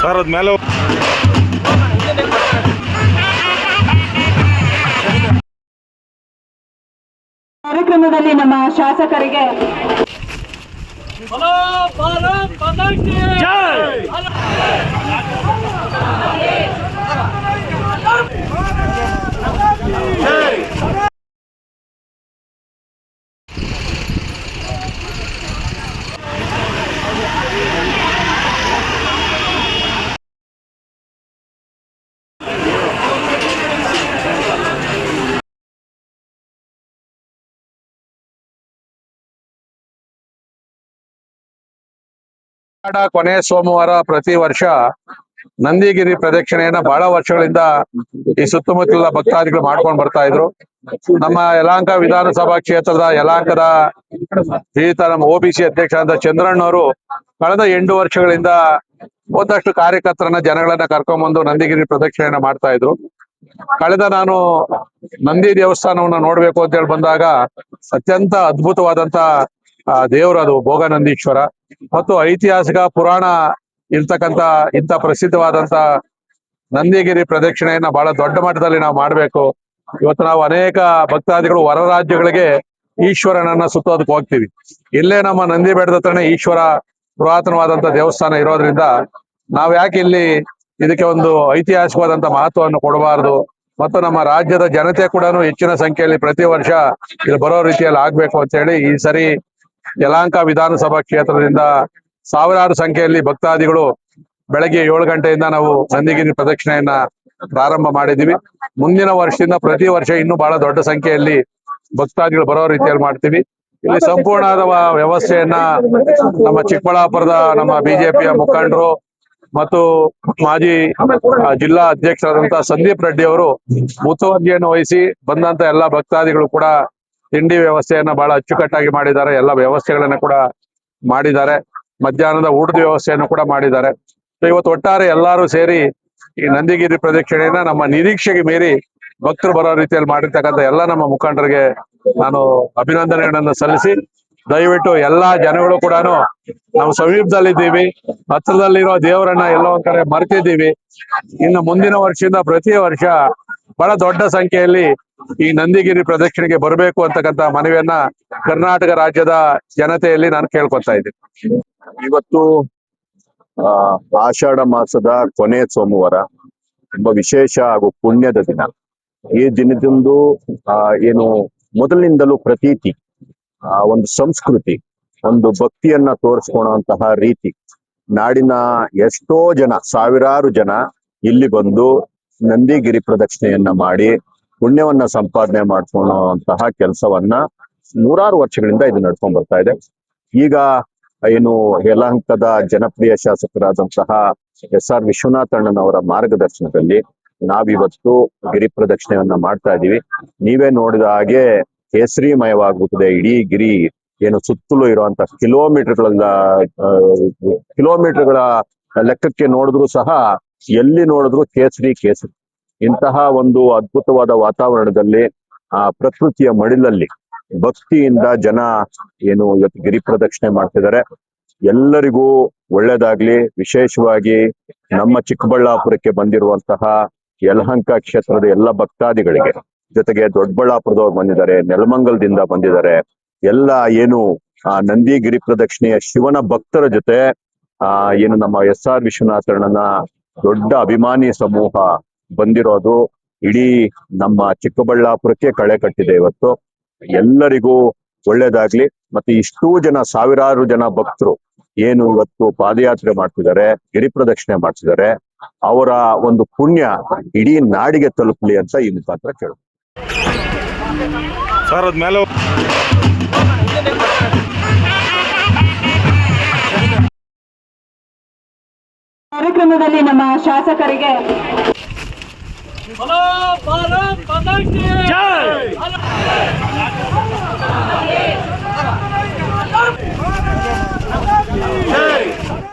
Sir ಅದ್ಮೇಲೆ ಕಾರ್ಯಕ್ರಮದಲ್ಲಿ ನಮ್ಮ ಶಾಸಕರಿಗೆ ಕೊನೆ ಸೋಮವಾರ ಪ್ರತಿ ವರ್ಷ ನಂದಿಗಿರಿ ಪ್ರದಕ್ಷಿಣೆಯನ್ನ ಬಹಳ ವರ್ಷಗಳಿಂದ ಈ ಸುತ್ತಮುತ್ತಲ ಭಕ್ತಾದಿಗಳು ಮಾಡ್ಕೊಂಡು ಬರ್ತಾ ಇದ್ರು. ನಮ್ಮ ಯಲಹಂಕ ವಿಧಾನಸಭಾ ಕ್ಷೇತ್ರದ ಯಲಹಂಕದ ಶ್ರೀಯುತ ನಮ್ಮ OBC ಅಧ್ಯಕ್ಷರಾದ ಚಂದ್ರಣ್ಣವರು ಕಳೆದ 8 ವರ್ಷಗಳಿಂದ ಒಂದಷ್ಟು ಕಾರ್ಯಕರ್ತರನ್ನ ಜನಗಳನ್ನ ಕರ್ಕೊಂಡ್ಬಂದು ನಂದಿಗಿರಿ ಪ್ರದಕ್ಷಿಣೆಯನ್ನ ಮಾಡ್ತಾ ಇದ್ರು. ಕಳೆದ ನಾನು ನಂದಿ ದೇವಸ್ಥಾನವನ್ನ ನೋಡ್ಬೇಕು ಅಂತ ಹೇಳಿ ಬಂದಾಗ ಅತ್ಯಂತ ಅದ್ಭುತವಾದಂತ ದೇವರು ಅದು ಭೋಗನಂದೀಶ್ವರ ಮತ್ತು ಐತಿಹಾಸಿಕ ಪುರಾಣ ಇರ್ತಕ್ಕಂತ ಇಂಥ ಪ್ರಸಿದ್ಧವಾದಂತ ನಂದಿಗಿರಿ ಪ್ರದಕ್ಷಿಣೆಯನ್ನ ಬಹಳ ದೊಡ್ಡ ಮಟ್ಟದಲ್ಲಿ ನಾವು ಮಾಡ್ಬೇಕು. ಇವತ್ತು ನಾವು ಅನೇಕ ಭಕ್ತಾದಿಗಳು ಹೊರ ರಾಜ್ಯಗಳಿಗೆ ಈಶ್ವರನನ್ನ ಸುತ್ತೋದಕ್ಕೆ ಹೋಗ್ತೀವಿ. ಇಲ್ಲೇ ನಮ್ಮ ನಂದಿ ಬೆಟ್ಟದ ಹತ್ರನೇ ಈಶ್ವರ ಪುರಾತನವಾದಂತ ದೇವಸ್ಥಾನ ಇರೋದ್ರಿಂದ ನಾವ್ ಯಾಕೆ ಇಲ್ಲಿ ಇದಕ್ಕೆ ಒಂದು ಐತಿಹಾಸಿಕವಾದಂತ ಮಹತ್ವವನ್ನು ಕೊಡಬಾರದು ಮತ್ತು ನಮ್ಮ ರಾಜ್ಯದ ಜನತೆ ಕೂಡ ಹೆಚ್ಚಿನ ಸಂಖ್ಯೆಯಲ್ಲಿ ಪ್ರತಿ ವರ್ಷ ಇಲ್ಲಿ ಬರೋ ರೀತಿಯಲ್ಲಿ ಆಗ್ಬೇಕು ಅಂತ ಹೇಳಿ ಈ ಸರಿ ಯಲಹಂಕ ವಿಧಾನಸಭಾ ಕ್ಷೇತ್ರದಿಂದ ಸಾವಿರಾರು ಸಂಖ್ಯೆಯಲ್ಲಿ ಭಕ್ತಾದಿಗಳು ಬೆಳಗ್ಗೆ 7 ಗಂಟೆಯಿಂದ ನಾವು ನಂದಿಗಿರಿ ಪ್ರದಕ್ಷಿಣೆಯನ್ನ ಪ್ರಾರಂಭ ಮಾಡಿದೀವಿ. ಮುಂದಿನ ವರ್ಷದಿಂದ ಪ್ರತಿ ವರ್ಷ ಇನ್ನೂ ಬಹಳ ದೊಡ್ಡ ಸಂಖ್ಯೆಯಲ್ಲಿ ಭಕ್ತಾದಿಗಳು ಬರೋ ರೀತಿಯಲ್ಲಿ ಮಾಡ್ತೀವಿ. ಇಲ್ಲಿ ಸಂಪೂರ್ಣವಾದ ವ್ಯವಸ್ಥೆಯನ್ನ ನಮ್ಮ ಚಿಕ್ಕಬಳ್ಳಾಪುರದ ನಮ್ಮ ಬಿಜೆಪಿಯ ಮುಖಂಡರು ಮತ್ತು ಮಾಜಿ ಜಿಲ್ಲಾ ಅಧ್ಯಕ್ಷರಾದಂತಹ ಸಂದೀಪ್ ರೆಡ್ಡಿ ಅವರು ಮುತುವರ್ಜಿಯನ್ನು ವಹಿಸಿ ಬಂದಂತ ಎಲ್ಲಾ ಭಕ್ತಾದಿಗಳು ಕೂಡ ತಿಂಡಿ ವ್ಯವಸ್ಥೆಯನ್ನ ಬಹಳ ಅಚ್ಚುಕಟ್ಟಾಗಿ ಮಾಡಿದ್ದಾರೆ. ಎಲ್ಲ ವ್ಯವಸ್ಥೆಗಳನ್ನ ಕೂಡ ಮಾಡಿದ್ದಾರೆ. ಮಧ್ಯಾಹ್ನದ ಊಟದ ವ್ಯವಸ್ಥೆಯನ್ನು ಕೂಡ ಮಾಡಿದ್ದಾರೆ. ಇವತ್ತು ಒಟ್ಟಾರೆ ಎಲ್ಲರೂ ಸೇರಿ ಈ ನಂದಿಗಿರಿ ಪ್ರದಕ್ಷಿಣೆಯನ್ನ ನಮ್ಮ ನಿರೀಕ್ಷೆಗೆ ಮೀರಿ ಭಕ್ತರು ಬರೋ ರೀತಿಯಲ್ಲಿ ಮಾಡಿರ್ತಕ್ಕಂಥ ಎಲ್ಲ ನಮ್ಮ ಮುಖಂಡರಿಗೆ ನಾನು ಅಭಿನಂದನೆಗಳನ್ನ ಸಲ್ಲಿಸಿ, ದಯವಿಟ್ಟು ಎಲ್ಲಾ ಜನಗಳು ಕೂಡ ನಾವು ಸಮೀಪದಲ್ಲಿದ್ದೀವಿ, ಹತ್ರದಲ್ಲಿರೋ ದೇವರನ್ನ ಎಲ್ಲೋ ಒಂದ್ ಕಡೆ ಮರ್ತಿದ್ದೀವಿ. ಇನ್ನು ಮುಂದಿನ ವರ್ಷದಿಂದ ಪ್ರತಿ ವರ್ಷ ಬಹಳ ದೊಡ್ಡ ಸಂಖ್ಯೆಯಲ್ಲಿ ಈ ನಂದಿಗಿರಿ ಪ್ರದಕ್ಷಿಣೆಗೆ ಬರಬೇಕು ಅಂತಕ್ಕಂಥ ಮನವಿಯನ್ನ ಕರ್ನಾಟಕ ರಾಜ್ಯದ ಜನತೆಯಲ್ಲಿ ನಾನು ಕೇಳ್ಕೊತಾ ಇದ್ದೀನಿ. ಇವತ್ತು ಆಷಾಢ ಮಾಸದ ಕೊನೆ ಸೋಮವಾರ, ತುಂಬಾ ವಿಶೇಷ ಹಾಗೂ ಪುಣ್ಯದ ದಿನ. ಈ ದಿನದಂದು ಏನು ಮೊದಲಿನಿಂದಲೂ ಪ್ರತೀತಿ, ಒಂದು ಸಂಸ್ಕೃತಿ, ಒಂದು ಭಕ್ತಿಯನ್ನ ತೋರಿಸ್ಕೊಳ್ಳುವಂತಹ ರೀತಿ, ನಾಡಿನ ಎಷ್ಟೋ ಜನ, ಸಾವಿರಾರು ಜನ ಇಲ್ಲಿ ಬಂದು ನಂದಿಗಿರಿ ಪ್ರದಕ್ಷಿಣೆಯನ್ನ ಮಾಡಿ ಪುಣ್ಯವನ್ನ ಸಂಪಾದನೆ ಮಾಡ್ಕೊಳ್ಳುವಂತಹ ಕೆಲಸವನ್ನ ನೂರಾರು ವರ್ಷಗಳಿಂದ ಇದು ನಡ್ಕೊಂಡ್ ಬರ್ತಾ ಇದೆ. ಈಗ ಏನು ಯಲಹಂಕದ ಜನಪ್ರಿಯ ಶಾಸಕರಾದಂತಹ SR ವಿಶ್ವನಾಥಣ್ಣನವರ ಮಾರ್ಗದರ್ಶನದಲ್ಲಿ ನಾವಿವತ್ತು ಗಿರಿ ಪ್ರದಕ್ಷಿಣೆಯನ್ನ ಮಾಡ್ತಾ ಇದೀವಿ. ನೀವೇ ನೋಡಿದ ಹಾಗೆ ಕೇಸರಿಮಯವಾಗುತ್ತದೆ ಇಡೀ ಗಿರಿ. ಏನು ಸುತ್ತಲೂ ಇರುವಂತ ಕಿಲೋಮೀಟರ್ಗಳ ಲೆಕ್ಕಕ್ಕೆ ನೋಡಿದ್ರು ಸಹ ಎಲ್ಲಿ ನೋಡಿದ್ರು ಕೇಸರಿ ಕೇಸರಿ. ಇಂತಹ ಒಂದು ಅದ್ಭುತವಾದ ವಾತಾವರಣದಲ್ಲಿ ಪ್ರಕೃತಿಯ ಮಡಿಲಲ್ಲಿ ಭಕ್ತಿಯಿಂದ ಜನ ಏನು ಇವತ್ತು ಗಿರಿ ಪ್ರದಕ್ಷಿಣೆ ಮಾಡ್ತಿದ್ದಾರೆ. ಎಲ್ಲರಿಗೂ ಒಳ್ಳೇದಾಗ್ಲಿ. ವಿಶೇಷವಾಗಿ ನಮ್ಮ ಚಿಕ್ಕಬಳ್ಳಾಪುರಕ್ಕೆ ಬಂದಿರುವಂತಹ ಯಲಹಂಕ ಕ್ಷೇತ್ರದ ಎಲ್ಲ ಭಕ್ತಾದಿಗಳಿಗೆ, ಜೊತೆಗೆ ದೊಡ್ಡಬಳ್ಳಾಪುರದವ್ರು ಬಂದಿದ್ದಾರೆ, ನೆಲಮಂಗಲದಿಂದ ಬಂದಿದ್ದಾರೆ. ಎಲ್ಲ ಏನು ನಂದಿಗಿರಿ ಪ್ರದಕ್ಷಿಣೆಯ ಶಿವನ ಭಕ್ತರ ಜೊತೆ ಏನು ನಮ್ಮ SR ವಿಶ್ವನಾಥಣ್ಣನ ದೊಡ್ಡ ಅಭಿಮಾನಿ ಸಮೂಹ ಬಂದಿರೋದು ಇಡೀ ನಮ್ಮ ಚಿಕ್ಕಬಳ್ಳಾಪುರಕ್ಕೆ ಕಳೆ ಕಟ್ಟಿದೆ. ಇವತ್ತು ಎಲ್ಲರಿಗೂ ಒಳ್ಳೇದಾಗ್ಲಿ. ಮತ್ತೆ ಇಷ್ಟೂ ಜನ, ಸಾವಿರಾರು ಜನ ಭಕ್ತರು ಏನು ಇವತ್ತು ಪಾದಯಾತ್ರೆ ಮಾಡ್ತಿದ್ದಾರೆ, ಗಿರಿ ಪ್ರದಕ್ಷಿಣೆ ಮಾಡ್ತಿದ್ದಾರೆ, ಅವರ ಒಂದು ಪುಣ್ಯ ಇಡೀ ನಾಡಿಗೆ ತಲುಪಲಿ ಅಂತ ಈ ಮುಖಾಂತರ ಕೇಳು. ಸರ್ ಅದ್ಮೇಲೆ ಕಾರ್ಯಕ್ರಮದಲ್ಲಿ ನಮ್ಮ ಶಾಸಕರಿಗೆ